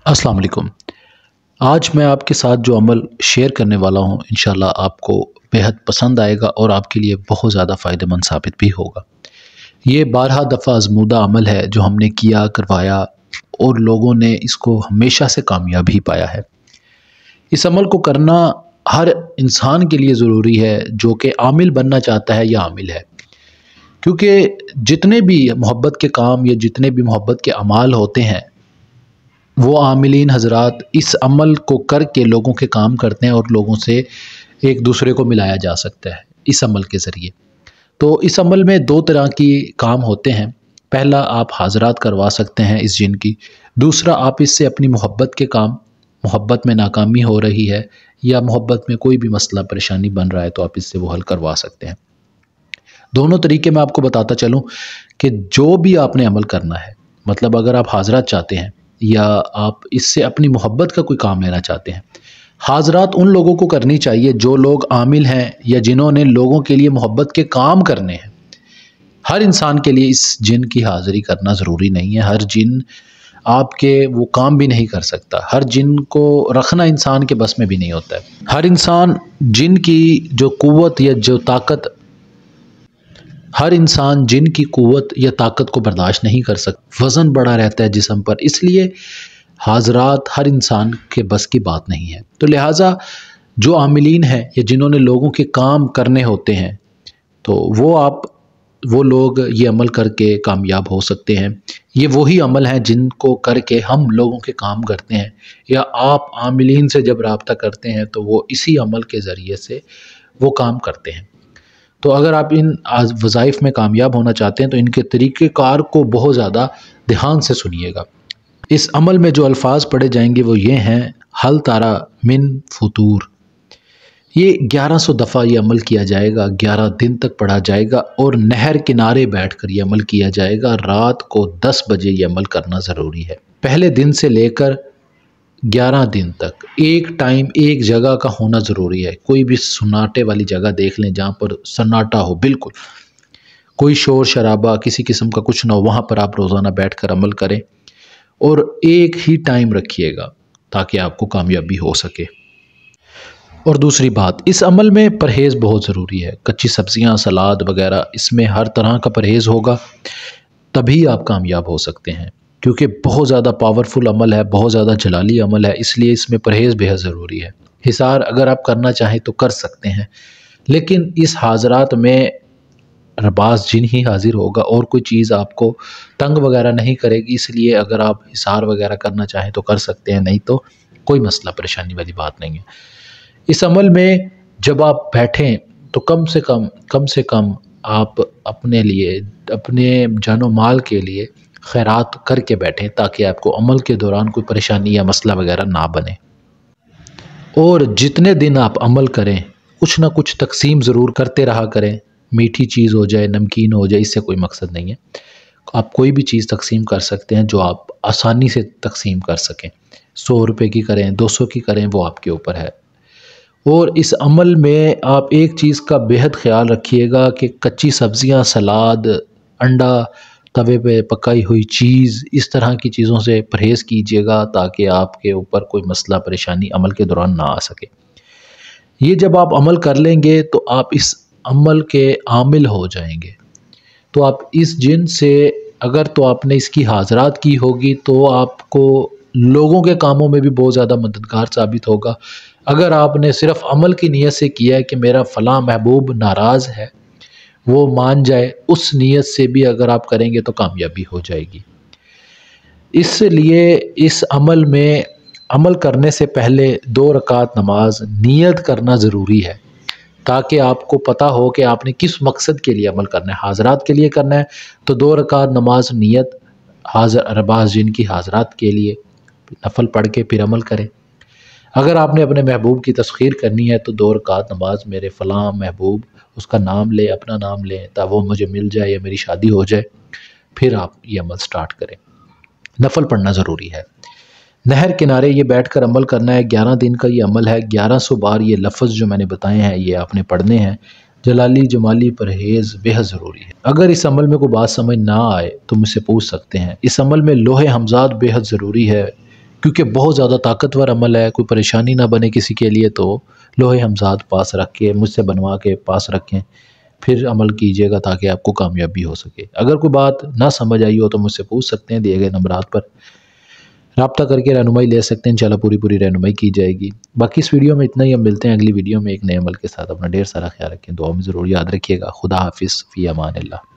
अस्सलाम वालेकुम। आज मैं आपके साथ जो अमल शेयर करने वाला हूँ इंशाल्लाह आपको बेहद पसंद आएगा और आपके लिए बहुत ज़्यादा फ़ायदेमंद साबित भी होगा। ये 12 दफ़ा आज़मूदा अमल है जो हमने किया, करवाया और लोगों ने इसको हमेशा से कामयाबी पाया है। इस अमल को करना हर इंसान के लिए ज़रूरी है जो कि आमिल बनना चाहता है या आमिल है। क्योंकि जितने भी मोहब्बत के काम या जितने भी मोहब्बत के अमाल होते हैं वो आमिलीन हज़रात इस अमल को करके लोगों के काम करते हैं और लोगों से एक दूसरे को मिलाया जा सकता है इस अमल के ज़रिए। तो इस अमल में 2 तरह की काम होते हैं। पहला आप हाज़रात करवा सकते हैं इस जिन की। दूसरा आप इससे अपनी मोहब्बत के काम, मोहब्बत में नाकामी हो रही है या मोहब्बत में कोई भी मसला परेशानी बन रहा है तो आप इससे वो हल करवा सकते हैं। दोनों तरीके मैं आपको बताता चलूँ कि जो भी आपने अमल करना है, मतलब अगर आप हाज़रात चाहते हैं या आप इससे अपनी मोहब्बत का कोई काम लेना चाहते हैं, हाज़रात उन लोगों को करनी चाहिए जो लोग आमिल हैं या जिन्होंने लोगों के लिए मोहब्बत के काम करने हैं। हर इंसान के लिए इस जिन की हाज़िरी करना ज़रूरी नहीं है। हर जिन आपके वो काम भी नहीं कर सकता। हर जिन को रखना इंसान के बस में भी नहीं होता है। हर इंसान जिन की जो क़ुव्वत या जो ताकत हर इंसान जिन की क़ुव्वत या ताकत को बर्दाश्त नहीं कर सकता। वज़न बड़ा रहता है जिस्म पर, इसलिए हाज़रात हर इंसान के बस की बात नहीं है। तो लिहाजा जो आमिलीन हैं या जिन्होंने लोगों के काम करने होते हैं तो वो लोग ये अमल करके कामयाब हो सकते हैं। ये वही अमल हैं जिनको करके हम लोगों के काम करते हैं या आप आमिलीन से जब राब्ता करते हैं तो वो इसी अमल के ज़रिए से वो काम करते हैं। तो अगर आप इन वज़ाइफ में कामयाब होना चाहते हैं तो इनके तरीक़ेकार को बहुत ज़्यादा ध्यान से सुनिएगा। इस अमल में जो अल्फाज पढ़े जाएंगे वो ये हैं, हल तारा मिन फुतूर। ये 1100 दफ़ा ये अमल किया जाएगा, 11 दिन तक पढ़ा जाएगा और नहर किनारे बैठकर ये अमल किया जाएगा। रात को 10 बजे ये अमल करना ज़रूरी है। पहले दिन से लेकर 11 दिन तक एक टाइम एक जगह का होना ज़रूरी है। कोई भी सन्नाटे वाली जगह देख लें जहाँ पर सन्नाटा हो, बिल्कुल कोई शोर शराबा किसी किस्म का कुछ ना हो, वहाँ पर आप रोज़ाना बैठकर अमल करें और एक ही टाइम रखिएगा ताकि आपको कामयाबी हो सके। और दूसरी बात, इस अमल में परहेज़ बहुत ज़रूरी है। कच्ची सब्ज़ियाँ, सलाद वगैरह, इसमें हर तरह का परहेज़ होगा तभी आप कामयाब हो सकते हैं। क्योंकि बहुत ज़्यादा पावरफुल अमल है, बहुत ज़्यादा जलाली अमल है, इसलिए इसमें परहेज़ बेहद ज़रूरी है। हिसार अगर आप करना चाहें तो कर सकते हैं, लेकिन इस हाज़रात में रबास जिन ही हाज़िर होगा और कोई चीज़ आपको तंग वगैरह नहीं करेगी, इसलिए अगर आप हिसार वगैरह करना चाहें तो कर सकते हैं, नहीं तो कोई मसला परेशानी वाली बात नहीं है। इस अमल में जब आप बैठें तो कम से कम आप अपने लिए, अपने जानो माल के लिए खैरात करके बैठें ताकि आपको अमल के दौरान कोई परेशानी या मसला वगैरह ना बने। और जितने दिन आप अमल करें कुछ ना कुछ तक़सीम ज़रूर करते रहा करें। मीठी चीज़ हो जाए, नमकीन हो जाए, इससे कोई मकसद नहीं है। आप कोई भी चीज़ तक़सीम कर सकते हैं जो आप आसानी से तक़सीम कर सकें। 100 रुपये की करें, 200 की करें, वो आपके ऊपर है। और इस अमल में आप एक चीज़ का बेहद ख़्याल रखिएगा कि कच्ची सब्ज़ियाँ, सलाद, अंडा, तवे पे पकाई हुई चीज़, इस तरह की चीज़ों से परहेज़ कीजिएगा ताकि आपके ऊपर कोई मसला परेशानी अमल के दौरान ना आ सके। ये जब आप अमल कर लेंगे तो आप इस अमल के आमिल हो जाएंगे। तो आप इस जिन से अगर तो आपने इसकी हाज़रात की होगी तो आपको लोगों के कामों में भी बहुत ज़्यादा मददगार साबित होगा। अगर आपने सिर्फ़ अमल की नीयत से किया है कि मेरा फ़लाँ महबूब नाराज़ है, वो मान जाए, उस नीयत से भी अगर आप करेंगे तो कामयाबी हो जाएगी। इसलिए इस अमल में अमल करने से पहले 2 रकात नमाज नियत करना ज़रूरी है ताकि आपको पता हो कि आपने किस मकसद के लिए अमल करना है। हाज़रात के लिए करना है तो 2 रकात नमाज नियत रबास जिन की हाज़रात के लिए नफल पढ़ के फिर अमल करें। अगर आपने अपने महबूब की तस्खीर करनी है तो 2 रकात नमाज मेरे फ़लाँ महबूब, उसका नाम लें, अपना नाम लें ताकि वो मुझे मिल जाए या मेरी शादी हो जाए, फिर आप ये अमल स्टार्ट करें। नफल पढ़ना ज़रूरी है। नहर किनारे ये बैठकर अमल करना है। 11 दिन का ये अमल है। 1100 बार ये लफ्ज़ जो मैंने बताए हैं ये आपने पढ़ने हैं। जलाली जमाली परहेज़ बेहद ज़रूरी है। अगर इस अमल में कोई बात समझ ना आए तो मुझसे पूछ सकते हैं। इस अमल में लोहे हमज़ाद बेहद ज़रूरी है क्योंकि बहुत ज़्यादा ताकतवर अमल है, कोई परेशानी ना बने किसी के लिए, तो लोहे हमज़ाद पास रख के मुझसे बनवा के पास रखें, फिर अमल कीजिएगा ताकि आपको कामयाबी हो सके। अगर कोई बात ना समझ आई हो तो मुझसे पूछ सकते हैं, दिए गए नंबरात पर राब्ता करके रहनुमाई ले सकते हैं। इंशाल्लाह पूरी रहनुमाई की जाएगी। बाकी इस वीडियो में इतना ही, हम मिलते हैं अगली वीडियो में एक नए अमल के साथ। अपना ढेर सारा ख्याल रखें, दुआ में ज़रूर याद रखिएगा। खुदा हाफिज़, फ़ी अमान अल्लाह।